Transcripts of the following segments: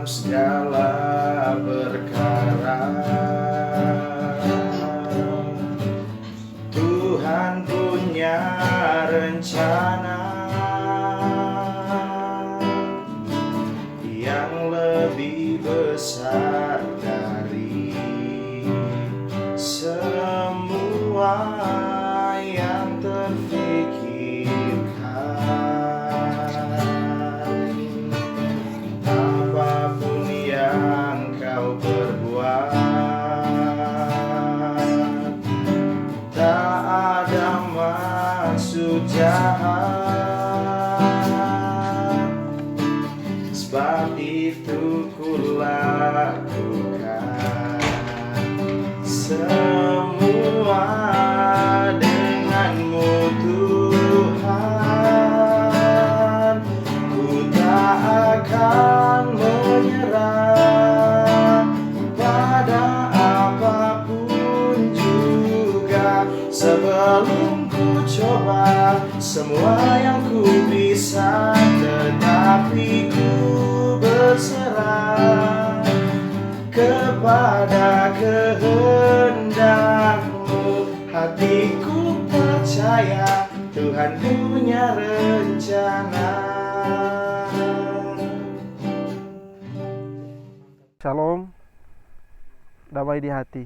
segala perkara. Tuhan punya rencana yang lebih besar dari semua yang terfikirkan. Apapun yang kau perbuat, tak ada maksud jahat. Sebab itu kulakukan semua denganmu Tuhan. Ku tak akan menyerah pada apapun juga, sebelum ku coba semua yang ku bisa, tetapi ku berserah kepada kehendak-Mu. Hatiku percaya Tuhan punya rencana. Shalom, damai di hati.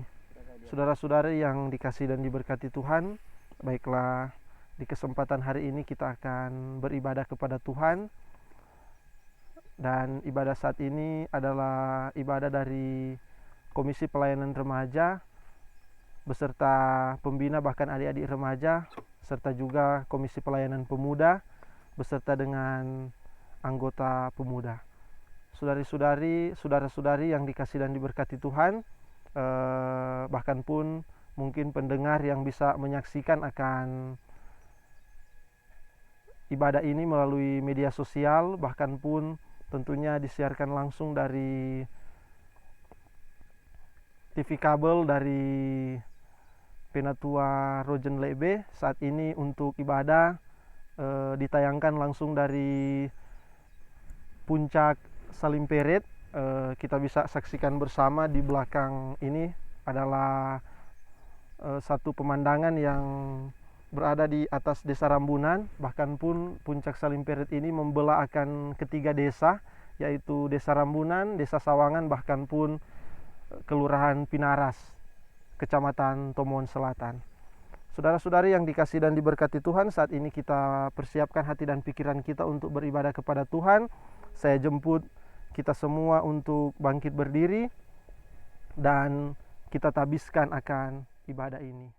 Saudara-saudari yang dikasihi dan diberkati Tuhan, baiklah di kesempatan hari ini kita akan beribadah kepada Tuhan. Dan ibadah saat ini adalah ibadah dari Komisi Pelayanan Remaja beserta pembina bahkan adik-adik remaja, serta juga Komisi Pelayanan Pemuda beserta dengan anggota pemuda. Saudari-saudari, saudara-saudari yang dikasihi dan diberkati Tuhan, bahkan pun mungkin pendengar yang bisa menyaksikan akan ibadah ini melalui media sosial, bahkan pun tentunya disiarkan langsung dari TV kabel dari Penatua Rojen Lebe. Saat ini untuk ibadah ditayangkan langsung dari puncak Salimperet. Kita bisa saksikan bersama di belakang ini adalah satu pemandangan yang berada di atas Desa Rambunan. Bahkan pun puncak Salimperet ini membelah akan ketiga desa, yaitu Desa Rambunan, Desa Sawangan, bahkan pun Kelurahan Pinaras, Kecamatan Tomohon Selatan. Saudara-saudari yang dikasihi dan diberkati Tuhan, saat ini kita persiapkan hati dan pikiran kita untuk beribadah kepada Tuhan. Saya jemput kita semua untuk bangkit berdiri dan kita tabiskan akan ibadah ini.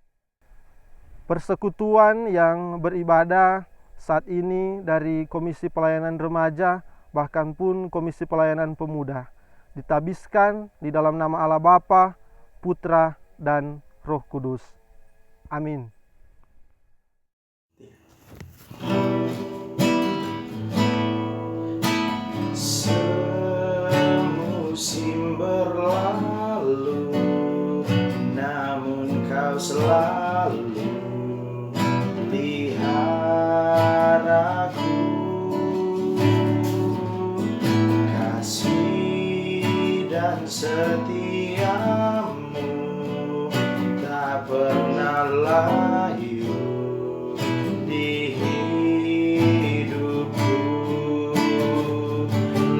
Persekutuan yang beribadah saat ini dari Komisi Pelayanan Remaja, bahkan pun Komisi Pelayanan Pemuda, ditabiskan di dalam nama Allah Bapa, Putra, dan Roh Kudus. Amin. Semusim berlalu, namun kau selalu aku. Kasih dan setiamu tak pernah layu di hidupku.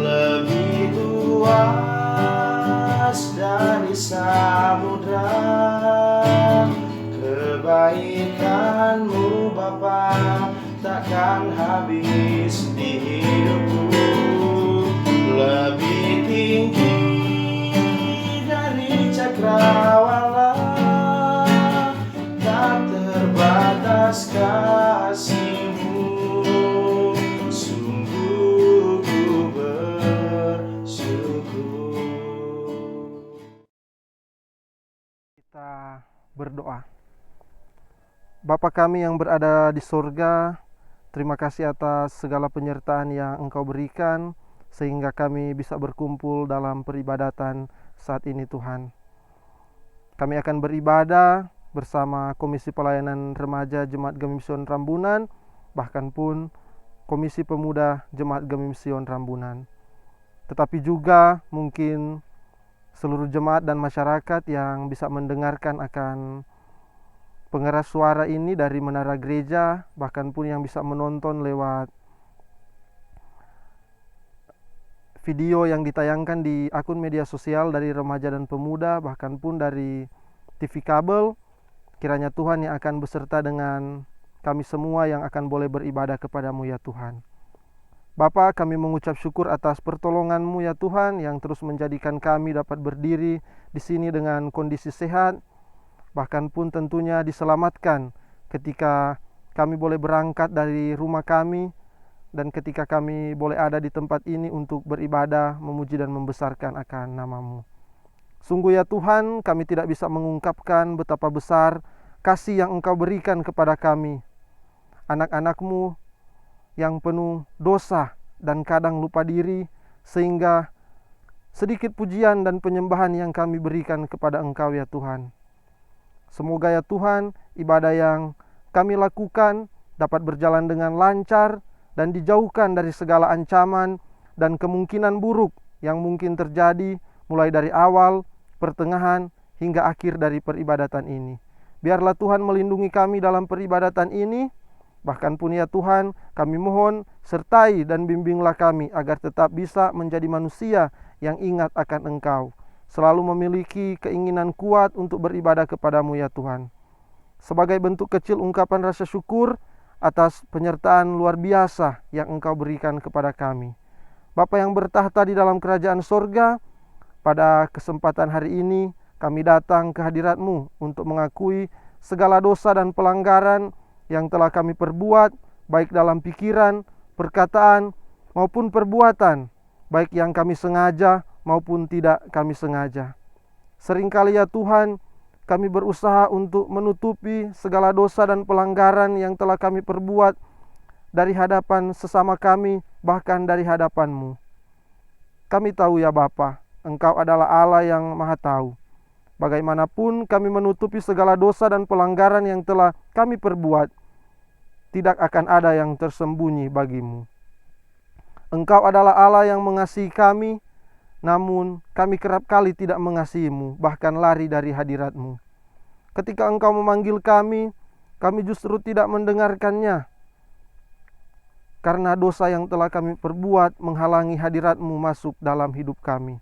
Lebih luas dari samudra kebaikan-Mu Bapa, takkan habis di hidupku. Lebih tinggi dari cakrawala, tak terbatas kasih-Mu. Sungguh ku bersyukur. Kita berdoa. Bapa kami yang berada di surga, terima kasih atas segala penyertaan yang Engkau berikan sehingga kami bisa berkumpul dalam peribadatan saat ini Tuhan. Kami akan beribadah bersama Komisi Pelayanan Remaja Jemaat Gemi Sion Rambunan, bahkan pun Komisi Pemuda Jemaat Gemi Sion Rambunan. tetapi juga mungkin seluruh jemaat dan masyarakat yang bisa mendengarkan akan pengeras suara ini dari menara gereja, bahkan pun yang bisa menonton lewat video yang ditayangkan di akun media sosial dari remaja dan pemuda, bahkan pun dari TV kabel. Kiranya Tuhan yang akan beserta dengan kami semua yang akan boleh beribadah kepadamu ya Tuhan. Bapa, kami mengucap syukur atas pertolongan-Mu ya Tuhan, yang terus menjadikan kami dapat berdiri di sini dengan kondisi sehat, bahkan pun tentunya diselamatkan ketika kami boleh berangkat dari rumah kami, dan ketika kami boleh ada di tempat ini untuk beribadah, memuji dan membesarkan akan nama-Mu. Sungguh ya Tuhan, kami tidak bisa mengungkapkan betapa besar kasih yang Engkau berikan kepada kami, anak-anak-Mu yang penuh dosa dan kadang lupa diri, sehingga sedikit pujian dan penyembahan yang kami berikan kepada Engkau ya Tuhan. Semoga ya Tuhan, ibadah yang kami lakukan dapat berjalan dengan lancar dan dijauhkan dari segala ancaman dan kemungkinan buruk yang mungkin terjadi mulai dari awal, pertengahan, hingga akhir dari peribadatan ini. Biarlah Tuhan melindungi kami dalam peribadatan ini, bahkan pun ya Tuhan, kami mohon sertai dan bimbinglah kami agar tetap bisa menjadi manusia yang ingat akan Engkau, selalu memiliki keinginan kuat untuk beribadah kepadamu ya Tuhan. Sebagai bentuk kecil ungkapan rasa syukur atas penyertaan luar biasa yang Engkau berikan kepada kami. Bapa yang bertahta di dalam kerajaan sorga, pada kesempatan hari ini kami datang ke hadirat-Mu untuk mengakui segala dosa dan pelanggaran yang telah kami perbuat, baik dalam pikiran, perkataan, maupun perbuatan, baik yang kami sengaja maupun tidak kami sengaja. Seringkali ya Tuhan, kami berusaha untuk menutupi segala dosa dan pelanggaran yang telah kami perbuat dari hadapan sesama kami, bahkan dari hadapan-Mu. Kami tahu ya Bapa, Engkau adalah Allah yang Maha Tahu. Bagaimanapun kami menutupi segala dosa dan pelanggaran yang telah kami perbuat, tidak akan ada yang tersembunyi bagi-Mu. Engkau adalah Allah yang mengasihi kami, namun kami kerap kali tidak mengasihi-Mu, bahkan lari dari hadirat-Mu. Ketika Engkau memanggil kami justru tidak mendengarkannya, karena dosa yang telah kami perbuat menghalangi hadirat-Mu masuk dalam hidup kami.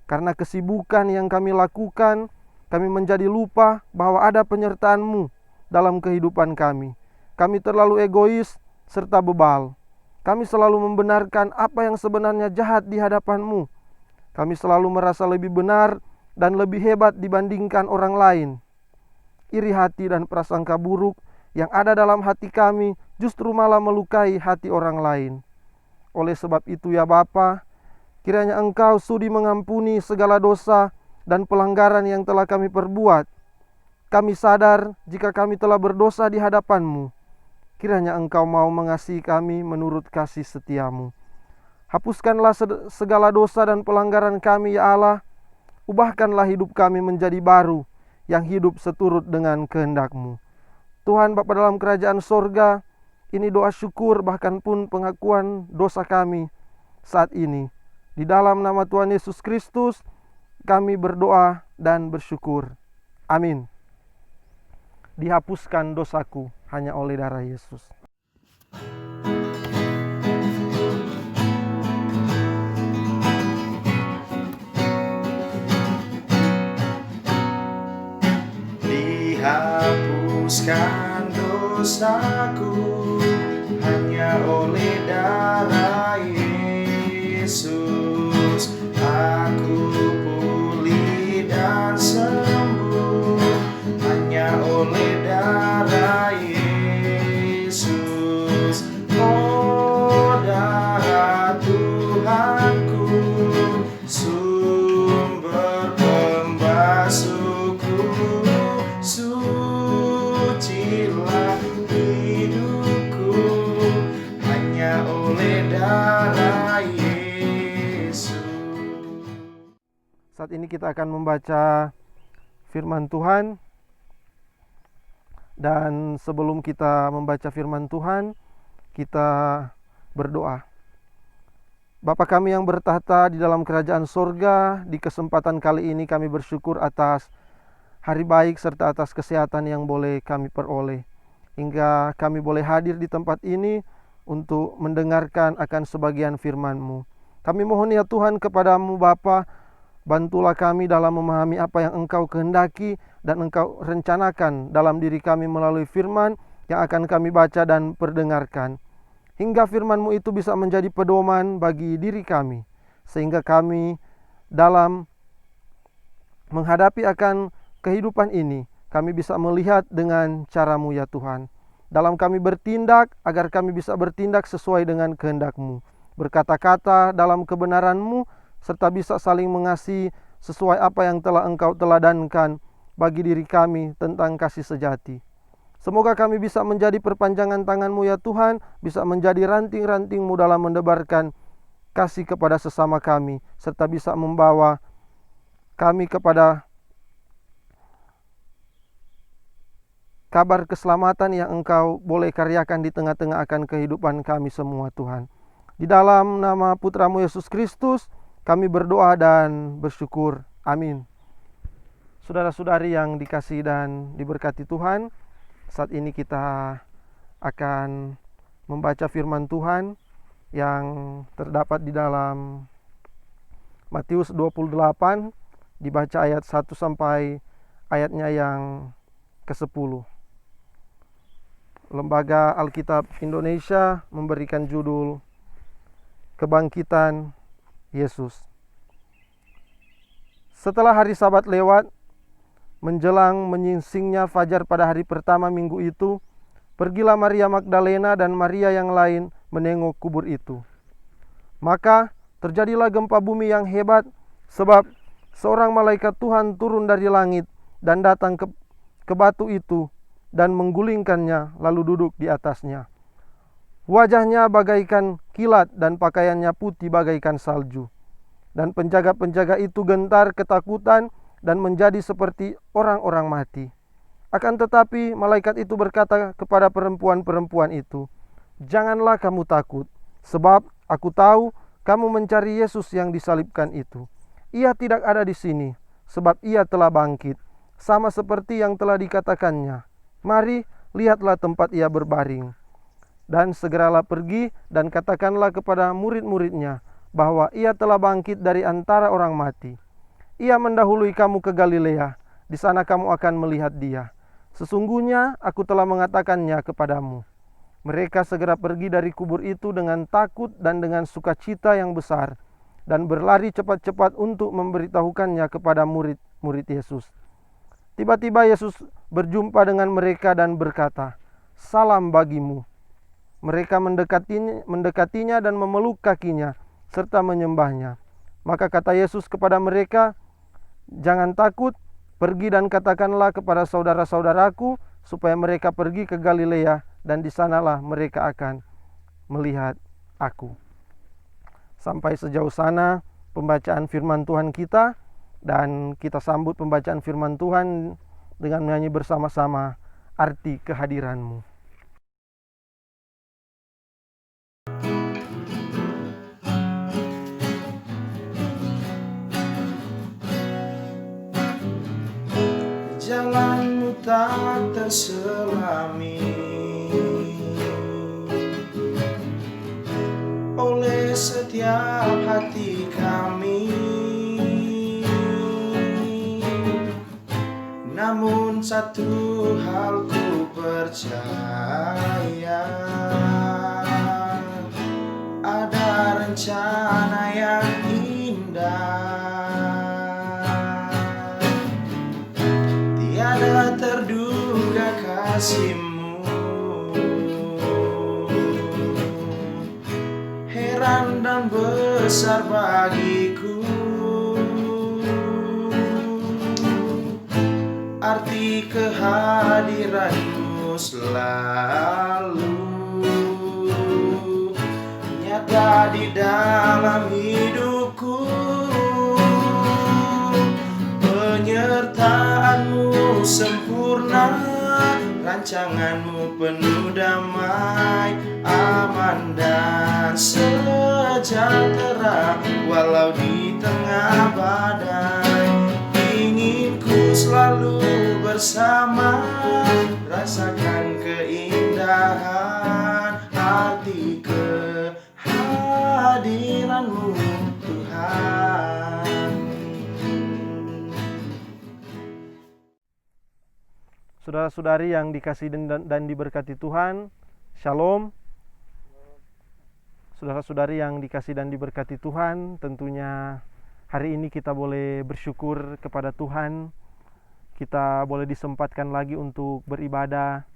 Karena kesibukan yang kami lakukan, kami menjadi lupa bahwa ada penyertaan-Mu dalam kehidupan kami. Kami terlalu egois serta bebal. Kami selalu membenarkan apa yang sebenarnya jahat di hadapan-Mu. Kami selalu merasa lebih benar dan lebih hebat dibandingkan orang lain. Iri hati dan prasangka buruk yang ada dalam hati kami justru malah melukai hati orang lain. Oleh sebab itu ya Bapa, kiranya Engkau sudi mengampuni segala dosa dan pelanggaran yang telah kami perbuat. Kami sadar jika kami telah berdosa di hadapan-Mu. Kiranya Engkau mau mengasihi kami menurut kasih setia-Mu. Hapuskanlah segala dosa dan pelanggaran kami ya Allah. Ubahkanlah hidup kami menjadi baru, yang hidup seturut dengan kehendak-Mu. Tuhan Bapa dalam kerajaan sorga, ini doa syukur bahkan pun pengakuan dosa kami saat ini. Di dalam nama Tuhan Yesus Kristus, kami berdoa dan bersyukur. Amin. Dihapuskan dosaku hanya oleh darah Yesus. Dihapuskan dosaku hanya oleh darah Yesus. Aku pulih dan sembuh hanya oleh darah Yesus. Oh darah Tuhanku, sumber pembasuhku, sucilah hidupku hanya oleh darah Yesus. Saat ini kita akan membaca firman Tuhan. Dan sebelum kita membaca firman Tuhan, kita berdoa. Bapa kami yang bertahta di dalam kerajaan sorga, di kesempatan kali ini kami bersyukur atas hari baik serta atas kesehatan yang boleh kami peroleh. Hingga kami boleh hadir di tempat ini untuk mendengarkan akan sebagian firman-Mu. Kami mohon ya Tuhan kepadamu Bapa, bantulah kami dalam memahami apa yang Engkau kehendaki dan Engkau rencanakan dalam diri kami melalui firman yang akan kami baca dan perdengarkan. Hingga firman-Mu itu bisa menjadi pedoman bagi diri kami, sehingga kami dalam menghadapi akan kehidupan ini, kami bisa melihat dengan cara-Mu ya Tuhan. Dalam kami bertindak, agar kami bisa bertindak sesuai dengan kehendak-Mu. Berkata-kata dalam kebenaran-Mu, serta bisa saling mengasihi sesuai apa yang telah Engkau teladankan bagi diri kami tentang kasih sejati. Semoga kami bisa menjadi perpanjangan tangan-Mu ya Tuhan, bisa menjadi ranting-ranting-Mu dalam mendebarkan kasih kepada sesama kami, serta bisa membawa kami kepada kabar keselamatan yang Engkau boleh karyakan di tengah-tengah akan kehidupan kami semua Tuhan. Di dalam nama Putra-Mu Yesus Kristus, kami berdoa dan bersyukur. Amin. Saudara-saudari yang dikasihi dan diberkati Tuhan, saat ini kita akan membaca firman Tuhan yang terdapat di dalam Matius 28, dibaca ayat 1 sampai ayatnya yang ke-10. Lembaga Alkitab Indonesia memberikan judul Kebangkitan Yesus. Setelah hari Sabat lewat, menjelang menyingsingnya fajar pada hari pertama minggu itu, pergilah Maria Magdalena dan Maria yang lain menengok kubur itu. Maka terjadilah gempa bumi yang hebat, sebab seorang malaikat Tuhan turun dari langit dan datang ke batu itu dan menggulingkannya, lalu duduk di atasnya. Wajahnya bagaikan kilat dan pakaiannya putih bagaikan salju. Dan penjaga-penjaga itu gentar ketakutan dan menjadi seperti orang-orang mati. Akan tetapi malaikat itu berkata kepada perempuan-perempuan itu, "Janganlah kamu takut, sebab aku tahu kamu mencari Yesus yang disalibkan itu. Ia tidak ada di sini, sebab ia telah bangkit, sama seperti yang telah dikatakannya. Mari, lihatlah tempat ia berbaring. Dan segeralah pergi dan katakanlah kepada murid-muridnya bahwa ia telah bangkit dari antara orang mati. Ia mendahului kamu ke Galilea, di sana kamu akan melihat dia. Sesungguhnya aku telah mengatakannya kepadamu." Mereka segera pergi dari kubur itu dengan takut dan dengan sukacita yang besar, dan berlari cepat-cepat untuk memberitahukannya kepada murid-murid Yesus. Tiba-tiba Yesus berjumpa dengan mereka dan berkata, "Salam bagimu." Mereka mendekatinya dan memeluk kakinya, serta menyembahnya. Maka kata Yesus kepada mereka, "Jangan takut, pergi dan katakanlah kepada saudara-saudaraku supaya mereka pergi ke Galilea, dan di sanalah mereka akan melihat aku." Sampai sejauh sana pembacaan firman Tuhan kita, dan kita sambut pembacaan firman Tuhan dengan menyanyi bersama-sama arti kehadiran-Mu. Jalanmu tak terselami oleh setiap hati kami, namun satu hal ku percaya, ada rencana yang indah. Tiada terduga kasih-Mu, heran dan besar bagiku. Arti kehadiran-Mu selalu nyata di dalam hidupku. Penyertaan-Mu sempurna, Rancanganmu penuh damai, aman dan sejahtera. Walau di tengah badai, ingin ku selalu bersama. Rasakan keindahan arti kehadiranmu Tuhan. Saudara-saudari yang dikasihi dan diberkati Tuhan, Shalom. Saudara-saudari yang dikasihi dan diberkati Tuhan, tentunya hari ini kita boleh bersyukur kepada Tuhan. Kita boleh disempatkan lagi untuk beribadah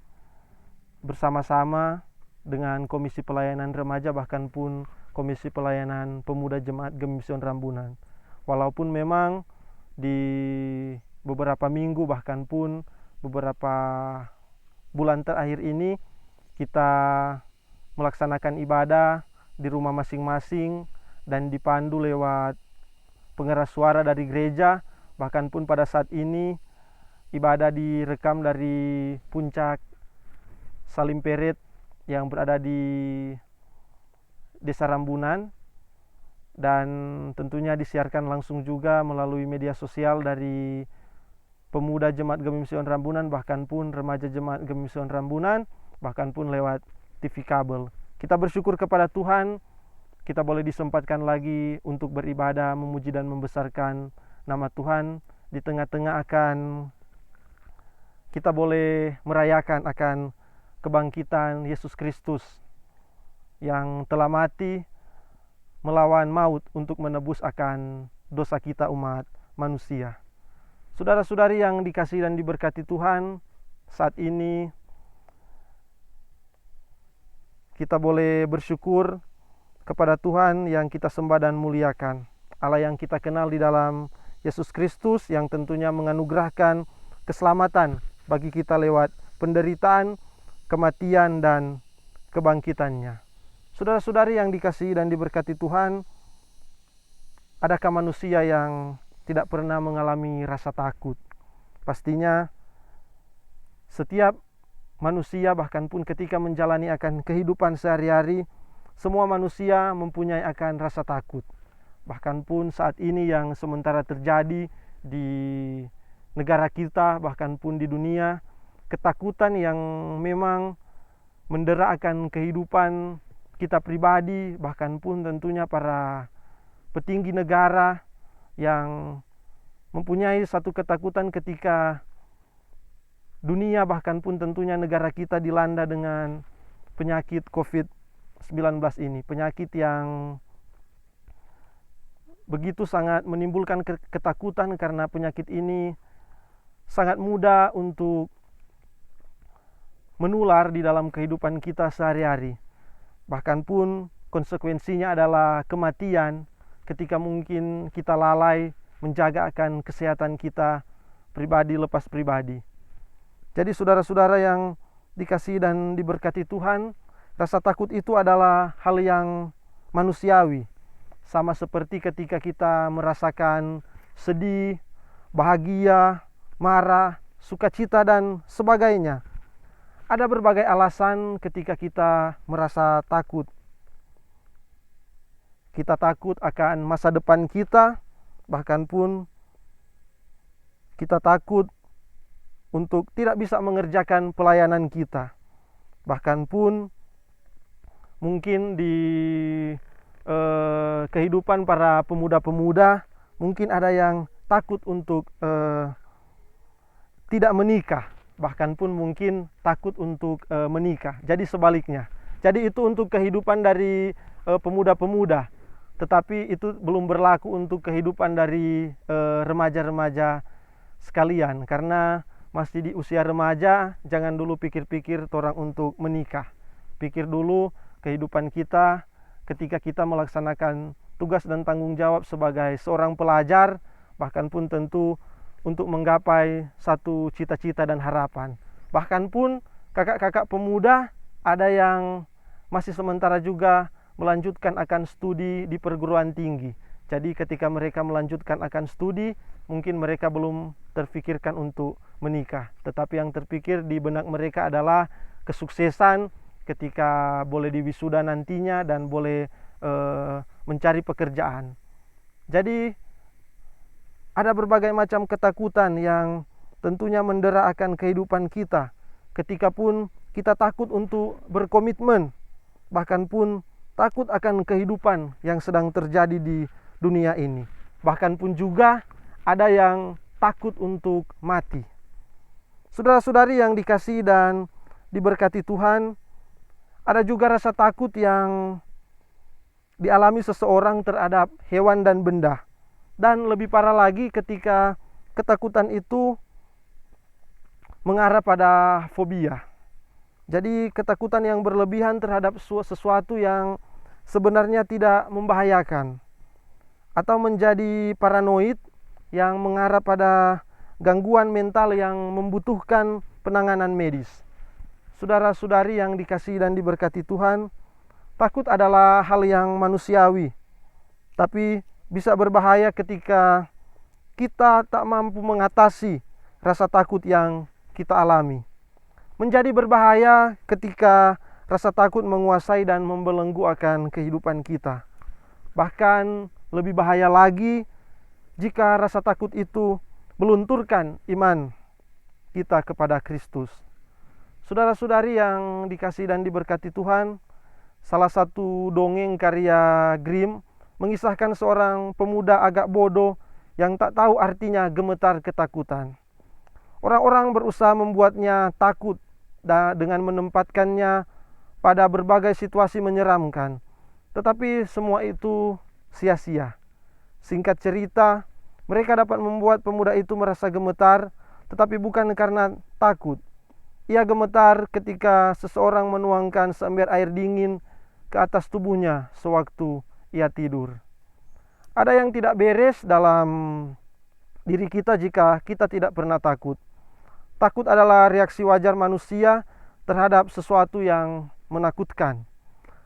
bersama-sama dengan Komisi Pelayanan Remaja, bahkan pun Komisi Pelayanan Pemuda Jemaat Gemision Rambunan. Walaupun memang di beberapa minggu bahkan pun beberapa bulan terakhir ini kita melaksanakan ibadah di rumah masing-masing dan dipandu lewat pengeras suara dari gereja. Bahkan pun pada saat ini ibadah direkam dari puncak Salimperet yang berada di Desa Rambunan, dan tentunya disiarkan langsung juga melalui media sosial dari Pemuda Jemaat Gemision Rambunan, bahkan pun Remaja Jemaat Gemision Rambunan, bahkan pun lewat TV kabel. Kita bersyukur kepada Tuhan, kita boleh disempatkan lagi untuk beribadah, memuji dan membesarkan nama Tuhan. Di tengah-tengah kita boleh merayakan akan kebangkitan Yesus Kristus yang telah mati melawan maut untuk menebus akan dosa kita umat manusia. Saudara-saudari yang dikasihi dan diberkati Tuhan, saat ini kita boleh bersyukur kepada Tuhan yang kita sembah dan muliakan, Allah yang kita kenal di dalam Yesus Kristus, yang tentunya menganugerahkan keselamatan bagi kita lewat penderitaan, kematian, dan kebangkitannya. Saudara-saudari yang dikasihi dan diberkati Tuhan, adakah manusia yang tidak pernah mengalami rasa takut? Pastinya setiap manusia, bahkan pun ketika menjalani akan kehidupan sehari-hari, semua manusia mempunyai akan rasa takut. Bahkan pun saat ini yang sementara terjadi di negara kita, bahkan pun di dunia, ketakutan yang memang mendera akan kehidupan kita pribadi, bahkan pun tentunya para petinggi negara yang mempunyai satu ketakutan ketika dunia, bahkan pun tentunya negara kita dilanda dengan penyakit COVID-19 ini. Penyakit yang begitu sangat menimbulkan ketakutan, karena penyakit ini sangat mudah untuk menular di dalam kehidupan kita sehari-hari. Bahkan pun konsekuensinya adalah kematian ketika mungkin kita lalai menjaga akan kesehatan kita pribadi lepas pribadi. Jadi saudara-saudara yang dikasihi dan diberkati Tuhan, rasa takut itu adalah hal yang manusiawi. Sama seperti ketika kita merasakan sedih, bahagia, marah, sukacita, dan sebagainya. Ada berbagai alasan ketika kita merasa takut. Kita takut akan masa depan kita, bahkan pun kita takut untuk tidak bisa mengerjakan pelayanan kita. Bahkan pun mungkin di kehidupan para pemuda-pemuda, mungkin ada yang takut untuk tidak menikah, bahkan pun mungkin takut untuk menikah. Jadi sebaliknya. Jadi itu untuk kehidupan dari pemuda-pemuda. Tetapi itu belum berlaku untuk kehidupan dari remaja-remaja sekalian. Karena masih di usia remaja, jangan dulu pikir-pikir orang untuk menikah. Pikir dulu kehidupan kita ketika kita melaksanakan tugas dan tanggung jawab sebagai seorang pelajar, bahkan pun tentu untuk menggapai satu cita-cita dan harapan. Bahkan pun kakak-kakak pemuda ada yang masih sementara juga melanjutkan akan studi di perguruan tinggi. Jadi ketika mereka melanjutkan akan studi, mungkin mereka belum terfikirkan untuk menikah. Tetapi yang terpikir di benak mereka adalah kesuksesan ketika boleh diwisuda nantinya dan boleh mencari pekerjaan. Jadi ada berbagai macam ketakutan yang tentunya mendera akan kehidupan kita. Ketika pun kita takut untuk berkomitmen, bahkan pun takut akan kehidupan yang sedang terjadi di dunia ini. Bahkan pun juga ada yang takut untuk mati. Saudara-saudari yang dikasihi dan diberkati Tuhan, ada juga rasa takut yang dialami seseorang terhadap hewan dan benda. Dan lebih parah lagi ketika ketakutan itu mengarah pada fobia. Jadi ketakutan yang berlebihan terhadap sesuatu yang sebenarnya tidak membahayakan, atau menjadi paranoid yang mengarah pada gangguan mental yang membutuhkan penanganan medis. Saudara-saudari yang dikasihi dan diberkati Tuhan, takut adalah hal yang manusiawi, tapi bisa berbahaya ketika kita tak mampu mengatasi rasa takut yang kita alami. Menjadi berbahaya ketika rasa takut menguasai dan membelenggu akan kehidupan kita. Bahkan lebih bahaya lagi jika rasa takut itu melunturkan iman kita kepada Kristus. Saudara-saudari yang dikasihi dan diberkati Tuhan, salah satu dongeng karya Grimm mengisahkan seorang pemuda agak bodoh yang tak tahu artinya gemetar ketakutan. Orang-orang berusaha membuatnya takut dengan menempatkannya pada berbagai situasi menyeramkan. Tetapi semua itu sia-sia. Singkat cerita, mereka dapat membuat pemuda itu merasa gemetar, tetapi bukan karena takut. Ia gemetar ketika seseorang menuangkan seember air dingin ke atas tubuhnya sewaktu ia tidur. Ada yang tidak beres dalam diri kita jika kita tidak pernah takut. Takut adalah reaksi wajar manusia terhadap sesuatu yang menakutkan.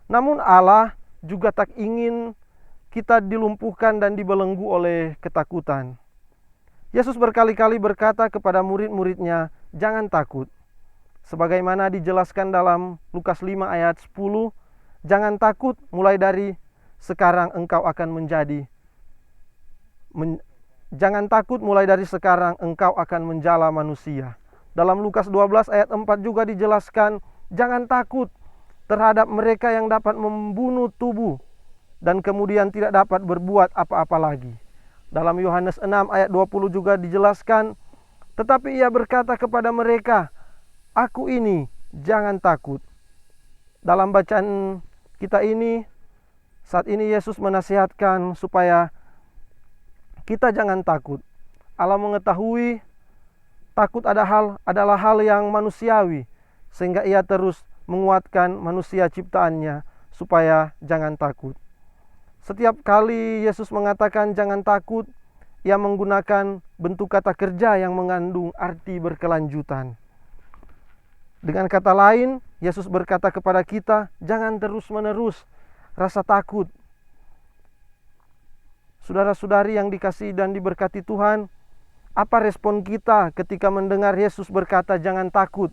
Namun Allah juga tak ingin kita dilumpuhkan dan dibelenggu oleh ketakutan. Yesus berkali-kali berkata kepada murid-muridnya, "Jangan takut." Sebagaimana dijelaskan dalam Lukas 5 ayat 10, "Jangan takut, mulai dari sekarang engkau akan Jangan takut, mulai dari sekarang engkau akan menjala manusia." Dalam Lukas 12 ayat 4 juga dijelaskan, "Jangan takut terhadap mereka yang dapat membunuh tubuh dan kemudian tidak dapat berbuat apa-apa lagi." Dalam Yohanes 6 ayat 20 juga dijelaskan, "Tetapi ia berkata kepada mereka, Aku ini, jangan takut." Dalam bacaan kita ini, saat ini Yesus menasihatkan supaya kita jangan takut. Allah mengetahui takut adalah hal yang manusiawi, sehingga ia terus menguatkan manusia ciptaannya supaya jangan takut. Setiap kali Yesus mengatakan jangan takut, ia menggunakan bentuk kata kerja yang mengandung arti berkelanjutan. Dengan kata lain, Yesus berkata kepada kita, jangan terus-menerus rasa takut. Saudara-saudari yang dikasihi dan diberkati Tuhan, apa respon kita ketika mendengar Yesus berkata jangan takut?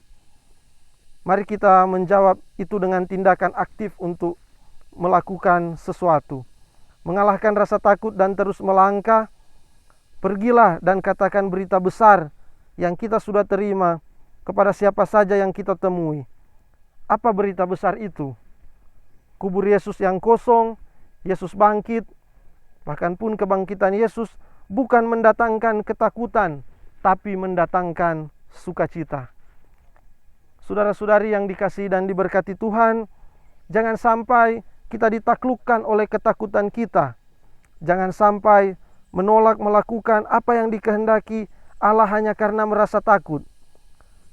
Mari kita menjawab itu dengan tindakan aktif untuk melakukan sesuatu. Mengalahkan rasa takut dan terus melangkah. Pergilah dan katakan berita besar yang kita sudah terima kepada siapa saja yang kita temui. Apa berita besar itu? Kubur Yesus yang kosong, Yesus bangkit. Bahkan pun kebangkitan Yesus bukan mendatangkan ketakutan, tapi mendatangkan sukacita. Saudara-saudari yang dikasihi dan diberkati Tuhan, jangan sampai kita ditaklukkan oleh ketakutan kita. Jangan sampai menolak melakukan apa yang dikehendaki Allah hanya karena merasa takut.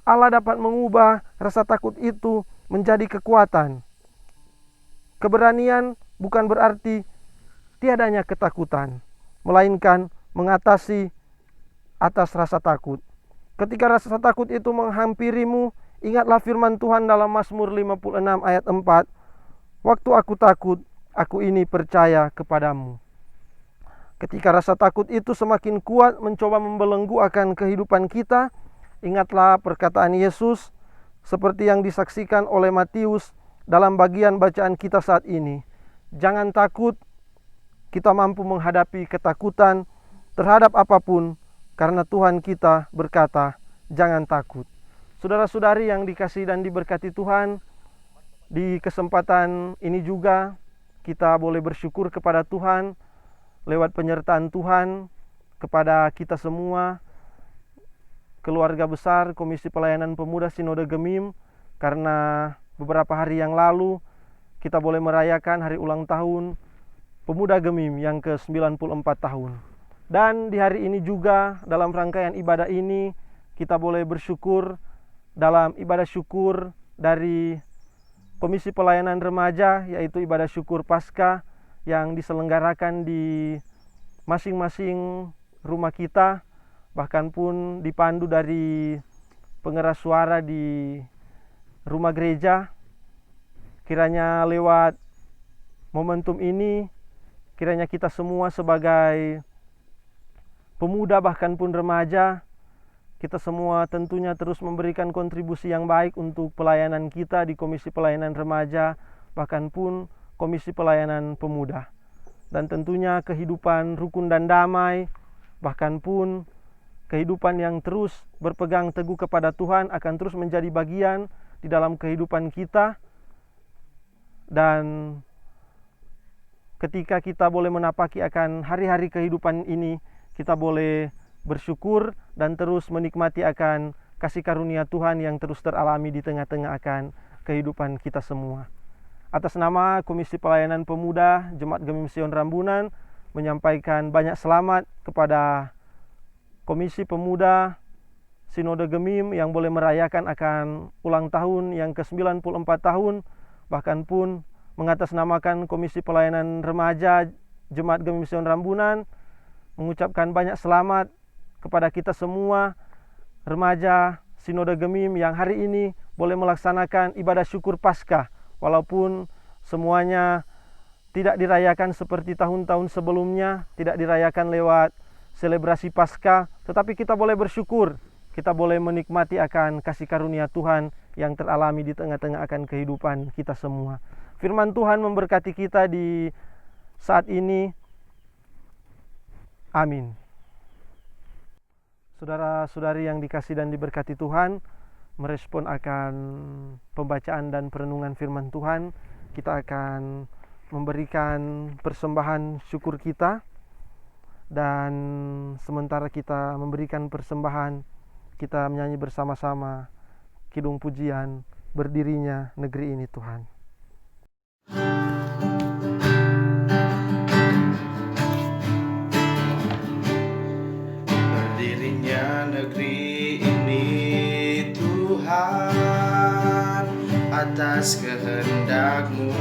Allah dapat mengubah rasa takut itu menjadi kekuatan. Keberanian bukan berarti tiadanya ketakutan, melainkan mengatasi atas rasa takut. Ketika rasa takut itu menghampirimu, ingatlah firman Tuhan dalam Mazmur 56 ayat 4. Waktu aku takut, aku ini percaya kepadamu. Ketika rasa takut itu semakin kuat mencoba membelenggu akan kehidupan kita, Ingatlah perkataan Yesus seperti yang disaksikan oleh Matius dalam bagian bacaan kita saat ini. Jangan takut, kita mampu menghadapi ketakutan terhadap apapun karena Tuhan kita berkata, jangan takut. Saudara-saudari yang dikasihi dan diberkati Tuhan, di kesempatan ini juga kita boleh bersyukur kepada Tuhan lewat penyertaan Tuhan kepada kita semua, keluarga besar Komisi Pelayanan Pemuda Sinode Gemim, karena beberapa hari yang lalu kita boleh merayakan hari ulang tahun Pemuda Gemim yang ke-94 tahun. Dan di hari ini juga dalam rangkaian ibadah ini kita boleh bersyukur dalam ibadah syukur dari Komisi Pelayanan Remaja, yaitu ibadah syukur Paskah yang diselenggarakan di masing-masing rumah kita, bahkan pun dipandu dari pengeras suara di rumah gereja. Kiranya lewat momentum ini, kiranya kita semua sebagai pemuda bahkan pun remaja, kita semua tentunya terus memberikan kontribusi yang baik untuk pelayanan kita di Komisi Pelayanan Remaja, bahkan pun Komisi Pelayanan Pemuda. Dan tentunya kehidupan rukun dan damai, bahkan pun kehidupan yang terus berpegang teguh kepada Tuhan akan terus menjadi bagian di dalam kehidupan kita. Dan ketika kita boleh menapaki akan hari-hari kehidupan ini, kita boleh bersyukur dan terus menikmati akan kasih karunia Tuhan yang terus teralami di tengah-tengah akan kehidupan kita semua. Atas nama Komisi Pelayanan Pemuda Jemaat Gemim Sion Rambunan menyampaikan banyak selamat kepada Komisi Pemuda Sinode Gemim yang boleh merayakan akan ulang tahun yang ke-94 tahun, bahkan pun mengatasnamakan Komisi Pelayanan Remaja Jemaat Gemim Sion Rambunan mengucapkan banyak selamat kepada kita semua remaja Sinode Gemim yang hari ini boleh melaksanakan ibadah syukur Paskah, walaupun semuanya tidak dirayakan seperti tahun-tahun sebelumnya, tidak dirayakan lewat selebrasi Paskah, tetapi kita boleh bersyukur, kita boleh menikmati akan kasih karunia Tuhan yang teralami di tengah-tengah akan kehidupan kita semua. Firman Tuhan memberkati kita di saat ini. Amin. Saudara-saudari yang dikasihi dan diberkati Tuhan, merespon akan pembacaan dan perenungan firman Tuhan, kita akan memberikan persembahan syukur kita. Dan sementara kita memberikan persembahan, kita menyanyi bersama-sama kidung pujian Berdirinya Negeri Ini Tuhan. Negeri ini Tuhan atas kehendak-Mu,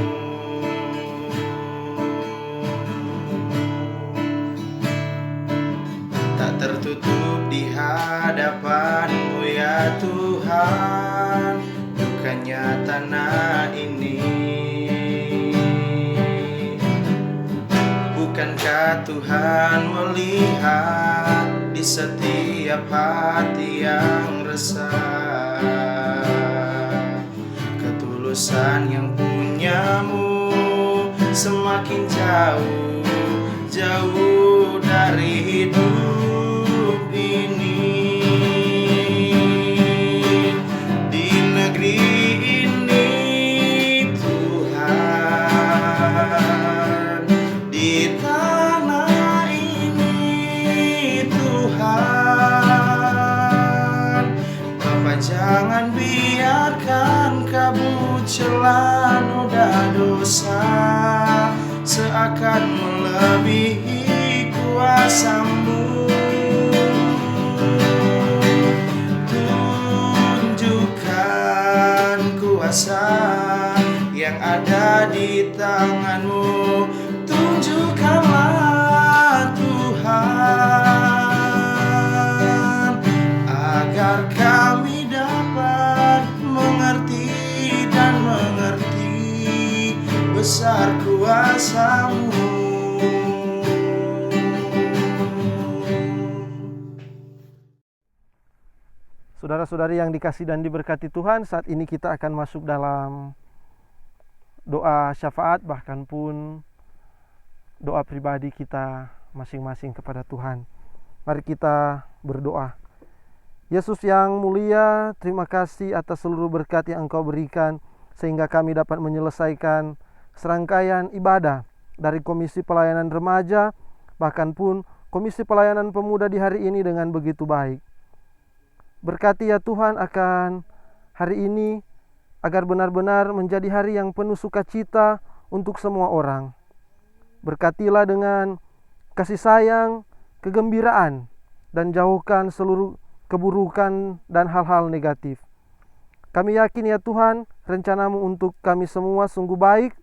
tak tertutup di hadapan-Mu ya Tuhan, bukannya tanah ini. Bukankah Tuhan melihat di setiap hati yang resah, ketulusan yang punya-Mu semakin jauh, jauh dari hidup ini. Di negeri ini Tuhan, di tanah ini Tuhan, Bapa jangan biarkan kabut celah noda dosa seakan melebihi kuasa-Mu. Tunjukkan kuasa yang ada di tangan-Mu, tunjukkanlah Tuhan, agar kami dapat mengerti dan mengerti besar kuasa-Mu. Saudara-saudari yang dikasih dan diberkati Tuhan, saat ini kita akan masuk dalam doa syafaat, bahkan pun doa pribadi kita masing-masing kepada Tuhan. Mari kita berdoa. Yesus yang mulia, terima kasih atas seluruh berkat yang Engkau berikan, sehingga kami dapat menyelesaikan serangkaian ibadah dari Komisi Pelayanan Remaja, bahkan pun Komisi Pelayanan Pemuda di hari ini dengan begitu baik. Berkati ya Tuhan akan hari ini, agar benar-benar menjadi hari yang penuh sukacita untuk semua orang. Berkatilah dengan kasih sayang, kegembiraan, dan jauhkan seluruh keburukan dan hal-hal negatif. Kami yakin ya Tuhan, rencana-Mu untuk kami semua sungguh baik.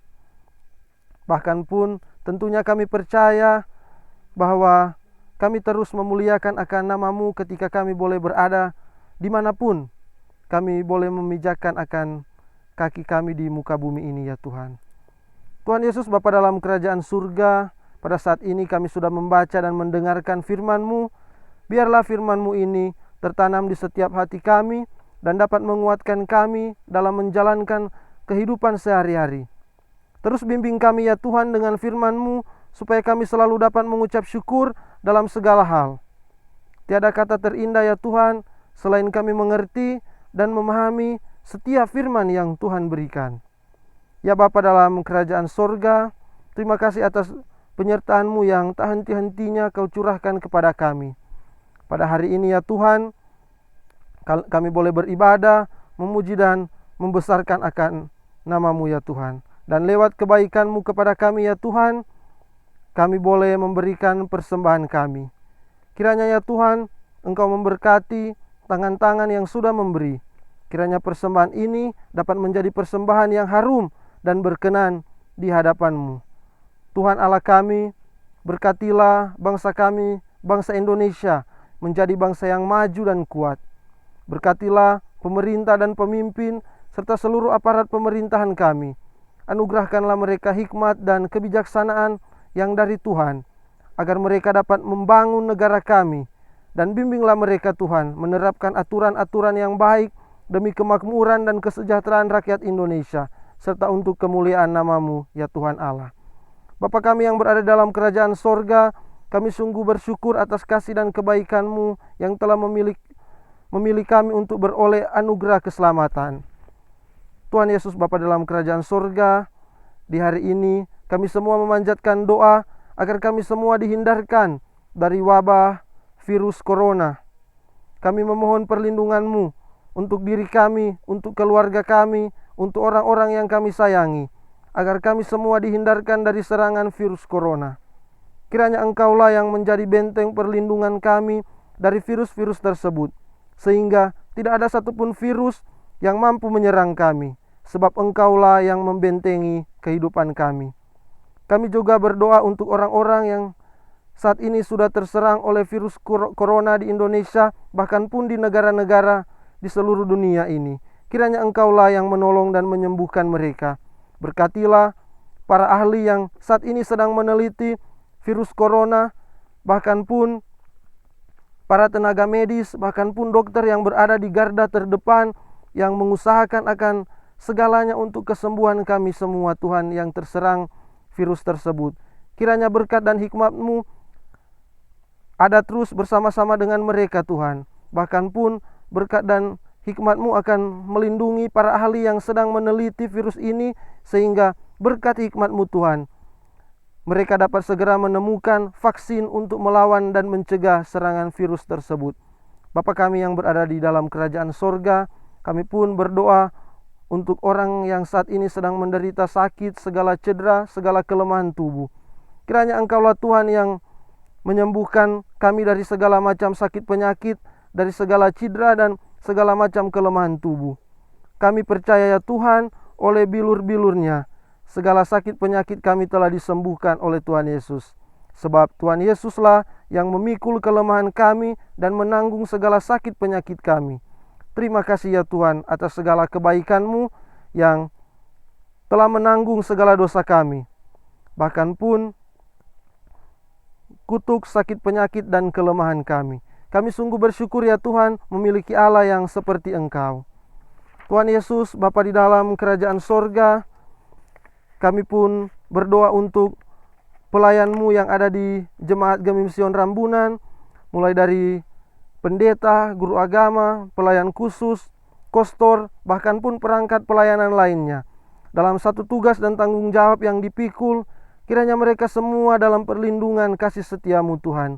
Bahkan pun tentunya kami percaya bahwa kami terus memuliakan akan nama-Mu ketika kami boleh berada dimanapun kami boleh memijakkan akan kaki kami di muka bumi ini ya Tuhan. Tuhan Yesus Bapa dalam kerajaan surga, pada saat ini kami sudah membaca dan mendengarkan firman-Mu. Biarlah firman-Mu ini tertanam di setiap hati kami dan dapat menguatkan kami dalam menjalankan kehidupan sehari-hari. Terus bimbing kami ya Tuhan dengan firman-Mu, supaya kami selalu dapat mengucap syukur dalam segala hal. Tiada kata terindah ya Tuhan, selain kami mengerti dan memahami setiap firman yang Tuhan berikan. Ya Bapa dalam kerajaan sorga, terima kasih atas penyertaan-Mu yang tak henti-hentinya Kau curahkan kepada kami. Pada hari ini ya Tuhan, kami boleh beribadah, memuji dan membesarkan akan nama-Mu ya Tuhan. Dan lewat kebaikan-Mu kepada kami ya Tuhan, kami boleh memberikan persembahan kami. Kiranya ya Tuhan, Engkau memberkati tangan-tangan yang sudah memberi. Kiranya persembahan ini dapat menjadi persembahan yang harum dan berkenan di hadapan-Mu. Tuhan Allah kami, berkatilah bangsa kami, bangsa Indonesia, menjadi bangsa yang maju dan kuat. Berkatilah pemerintah dan pemimpin, serta seluruh aparat pemerintahan kami. Anugerahkanlah mereka hikmat dan kebijaksanaan yang dari Tuhan, agar mereka dapat membangun negara kami. Dan bimbinglah mereka Tuhan menerapkan aturan-aturan yang baik demi kemakmuran dan kesejahteraan rakyat Indonesia, serta untuk kemuliaan nama-Mu ya Tuhan Allah. Bapa kami yang berada dalam kerajaan sorga, kami sungguh bersyukur atas kasih dan kebaikan-Mu yang telah memilih kami untuk beroleh anugerah keselamatan. Tuhan Yesus Bapa dalam kerajaan sorga, di hari ini kami semua memanjatkan doa agar kami semua dihindarkan dari wabah virus corona. Kami memohon perlindungan-Mu untuk diri kami, untuk keluarga kami, untuk orang-orang yang kami sayangi, agar kami semua dihindarkan dari serangan virus corona. Kiranya Engkaulah yang menjadi benteng perlindungan kami dari virus-virus tersebut, sehingga tidak ada satupun virus yang mampu menyerang kami, sebab Engkaulah yang membentengi kehidupan kami. Kami juga berdoa untuk orang-orang yang saat ini sudah terserang oleh virus corona di Indonesia, bahkan pun di negara-negara di seluruh dunia ini. Kiranya Engkaulah yang menolong dan menyembuhkan mereka. Berkatilah para ahli yang saat ini sedang meneliti virus corona, bahkan pun para tenaga medis, bahkan pun dokter yang berada di garda terdepan, yang mengusahakan akan segalanya untuk kesembuhan kami semua Tuhan yang terserang virus tersebut. Kiranya berkat dan hikmat-Mu ada terus bersama-sama dengan mereka Tuhan. Bahkan pun berkat dan hikmat-Mu akan melindungi para ahli yang sedang meneliti virus ini, sehingga berkat hikmat-Mu Tuhan, mereka dapat segera menemukan vaksin untuk melawan dan mencegah serangan virus tersebut. Bapa kami yang berada di dalam kerajaan sorga, kami pun berdoa untuk orang yang saat ini sedang menderita sakit, segala cedera, segala kelemahan tubuh. Kiranya Engkaulah Tuhan yang menyembuhkan kami dari segala macam sakit penyakit, dari segala cedera dan segala macam kelemahan tubuh. Kami percaya ya Tuhan, oleh bilur-bilur-Nya segala sakit penyakit kami telah disembuhkan oleh Tuhan Yesus. Sebab Tuhan Yesuslah yang memikul kelemahan kami dan menanggung segala sakit penyakit kami. Terima kasih ya Tuhan atas segala kebaikan-Mu yang telah menanggung segala dosa kami. Bahkan pun kutuk sakit penyakit dan kelemahan kami. Kami sungguh bersyukur ya Tuhan memiliki Allah yang seperti Engkau. Tuhan Yesus, Bapa di dalam kerajaan sorga, kami pun berdoa untuk pelayan-Mu yang ada di Jemaat Gemim Sion Rambunan, mulai dari pendeta, guru agama, pelayan khusus, kostor, bahkan pun perangkat pelayanan lainnya. Dalam satu tugas dan tanggung jawab yang dipikul, kiranya mereka semua dalam perlindungan kasih setia-Mu Tuhan.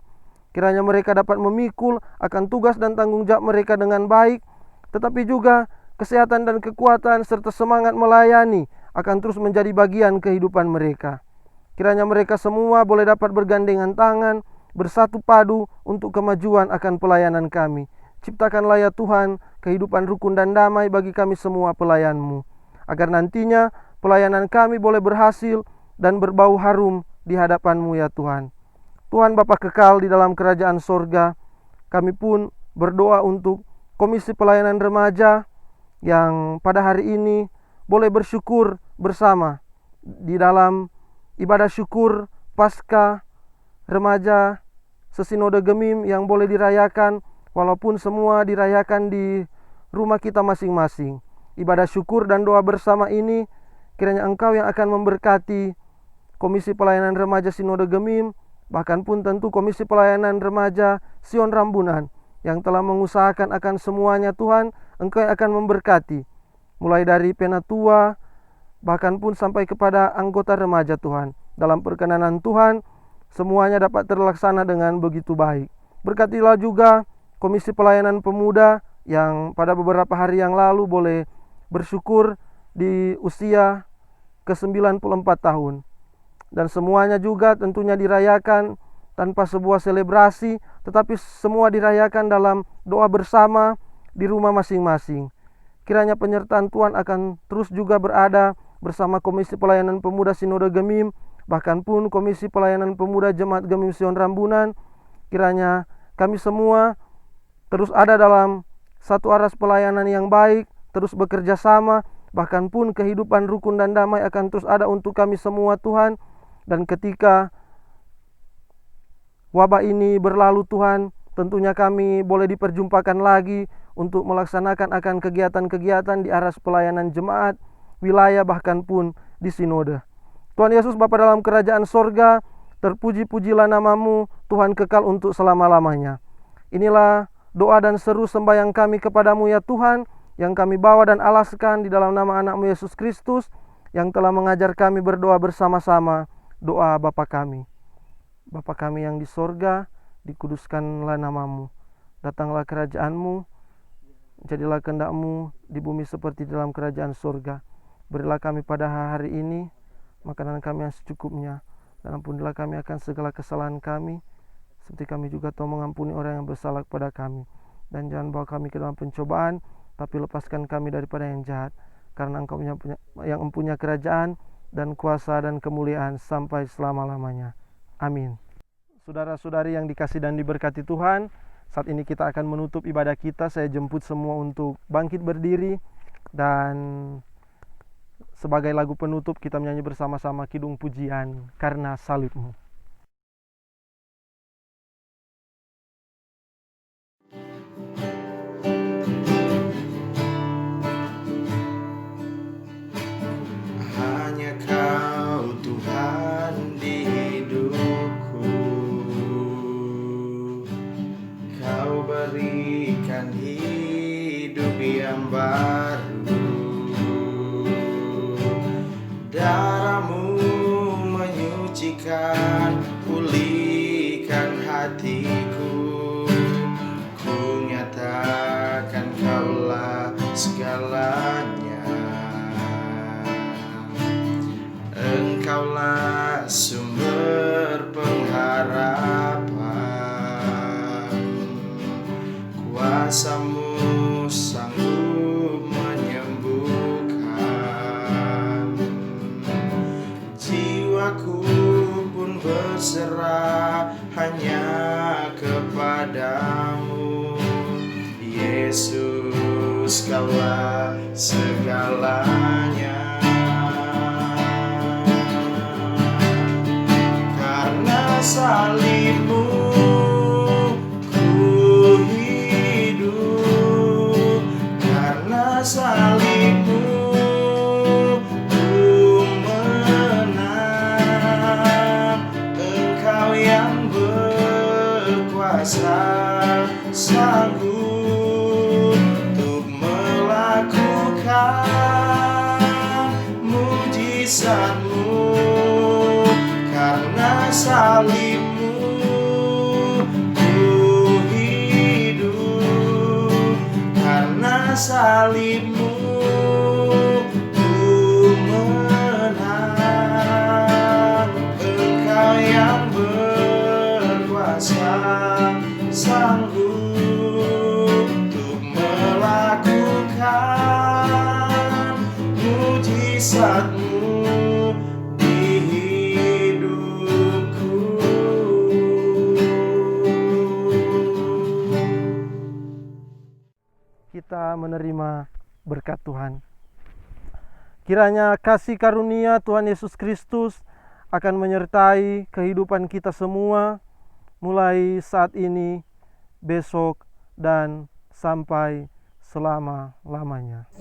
Kiranya mereka dapat memikul akan tugas dan tanggung jawab mereka dengan baik, tetapi juga kesehatan dan kekuatan serta semangat melayani akan terus menjadi bagian kehidupan mereka. Kiranya mereka semua boleh dapat bergandengan tangan, bersatu padu untuk kemajuan akan pelayanan kami. Ciptakanlah ya Tuhan kehidupan rukun dan damai bagi kami semua pelayan-Mu, agar nantinya pelayanan kami boleh berhasil dan berbau harum di hadapan-Mu ya Tuhan. Tuhan Bapa kekal di dalam kerajaan sorga, kami pun berdoa untuk Komisi Pelayanan Remaja yang pada hari ini boleh bersyukur bersama di dalam ibadah syukur Paskah Remaja Sesinode Gemim yang boleh dirayakan, walaupun semua dirayakan di rumah kita masing-masing. Ibadah syukur dan doa bersama ini kiranya Engkau yang akan memberkati Komisi Pelayanan Remaja Sinode Gemim, bahkan pun tentu Komisi Pelayanan Remaja Sion Rambunan yang telah mengusahakan akan semuanya Tuhan. Engkau yang akan memberkati mulai dari penatua bahkan pun sampai kepada anggota remaja Tuhan. Dalam perkenanan Tuhan semuanya dapat terlaksana dengan begitu baik. Berkatilah juga Komisi Pelayanan Pemuda yang pada beberapa hari yang lalu boleh bersyukur di usia ke-94 tahun. Dan semuanya juga tentunya dirayakan tanpa sebuah selebrasi, tetapi semua dirayakan dalam doa bersama di rumah masing-masing. Kiranya penyertaan Tuhan akan terus juga berada bersama Komisi Pelayanan Pemuda Sinode Gemim, bahkan pun Komisi Pelayanan Pemuda Jemaat Gemim Sion Rambunan. Kiranya kami semua terus ada dalam satu aras pelayanan yang baik, terus bekerja sama, bahkan pun kehidupan rukun dan damai akan terus ada untuk kami semua Tuhan. Dan ketika wabah ini berlalu Tuhan, tentunya kami boleh diperjumpakan lagi untuk melaksanakan akan kegiatan-kegiatan di aras pelayanan jemaat, wilayah, bahkan pun di sinode. Tuhan Yesus Bapa dalam kerajaan sorga, terpuji-pujilah nama-Mu Tuhan kekal untuk selama-lamanya. Inilah doa dan seru sembahyang kami kepadamu ya Tuhan, yang kami bawa dan alaskan di dalam nama anak-Mu Yesus Kristus, yang telah mengajar kami berdoa bersama-sama. Doa Bapa kami. Bapa kami yang di sorga, dikuduskanlah nama-Mu. Datanglah kerajaan-Mu, jadilah kehendak-Mu di bumi seperti dalam kerajaan sorga. Berilah kami pada hari ini makanan kami yang secukupnya, dan ampunilah kami akan segala kesalahan kami, seperti kami juga telah mengampuni orang yang bersalah kepada kami. Dan jangan bawa kami ke dalam pencobaan, tapi lepaskan kami daripada yang jahat, karena Engkau yang mempunyai kerajaan dan kuasa dan kemuliaan sampai selama-lamanya. Amin. Saudara-saudari yang dikasih dan diberkati Tuhan, saat ini kita akan menutup ibadah kita. Saya jemput semua untuk bangkit berdiri, dan sebagai lagu penutup kita menyanyi bersama-sama kidung pujian Karena Salib-Mu. Hanya Kau Tuhan di hidupku, Kau berikan hidup yang baru. Darah-Mu menyucikan, pulihkan hatiku. Ku nyatakan Kaulah segalanya. Engkaulah sumber pengharapan, kuasa-Mu sanggup menyembuhkan. Jiwaku pun berserah hanya kepadamu, Yesus, Kaulah segalanya. Karena salib-Mu ku mujizatmu, karena salibmu ku hidup, karena salibmu ku menang. Engkau yang berkuasa, sanggup untuk melakukan mujizatmu di hidupku. Kita menerima berkat Tuhan. Kiranya kasih karunia Tuhan Yesus Kristus akan menyertai kehidupan kita semua, mulai saat ini, besok, dan sampai selama-lamanya.